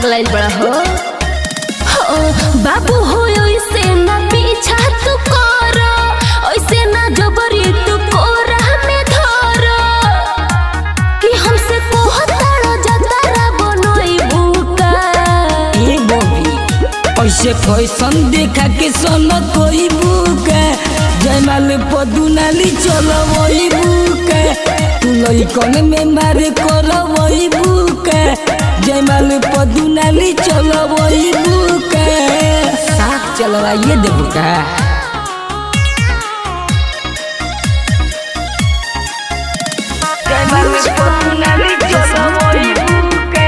पगलाइल बड़ा हो बाबू हो ऐसे ना पीछा तू कर ऐसे ना जबरी तू कोरा में धर कि हमसे कोहताड़ो जतारा बनोई बुका ए बोबी ऐसे फैशन देखा के सन कोई बुका जयमाल पदुनाली चलो वही बुका तू लइकन में मारे करो वही बुका जयमाल पदुनाली चलो वही बुका साथ चलवाइए दे बुका जयमाल पदुनाली चलो वही बुका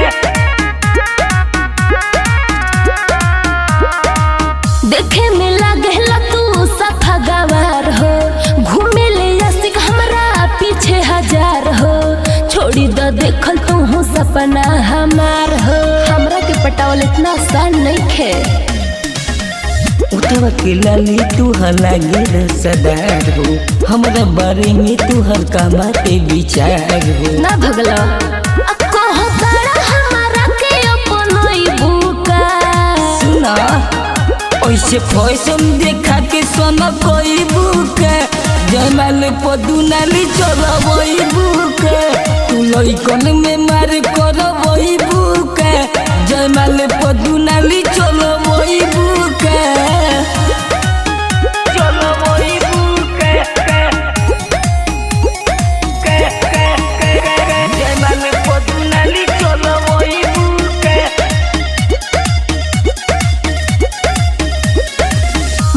देखे में लागेला तू सफा गवार हो घूमे ले आशिक हमरा पीछे हजार हो छोड़ी द देखल तू हो सपना हमार हो हमरा के पटावल इतना आसान नहीं खे उठवा के लाली तू लागे रसदार हो हमरा बारे में तू हर कामाते विचार हो ना भगला कहो तारा हमारा के अपनोई बुका सुना ऐसे फैशन देखा के सोना कोई बुका जयमाल पदुनाली चलो वही बुका तू लइकन में मार करो वही बुका जयमाल पदुनाली चलो वही बुका चलो वही बुका जयमाल पदुनाली चलो वही बुका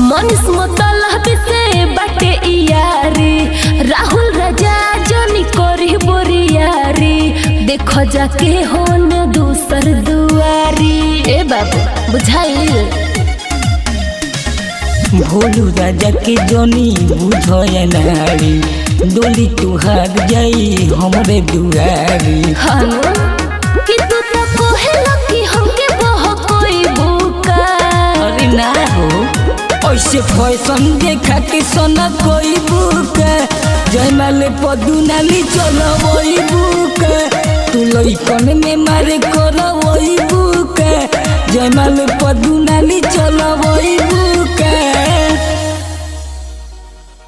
मनीष मतलब से बाटे यारी राहुल राजा जनी करी बोरियारी देखो जाके होन दूसर दुआरी ए बाबू बुझाइल भोलू राजा के जोनी बुझय नारी डोली तुहार जाई हमरे दुआरी हानो कि तू तो कोहेला कि हमके बह कोई बुका अरे ना हो ऐसे फैशन देखा के सोना कोई बुका जयमाल पदुनाली चलो वही बुका तू लइकन में मारे करो वही बुका जयमाल पदुनाली चलो वही बुका।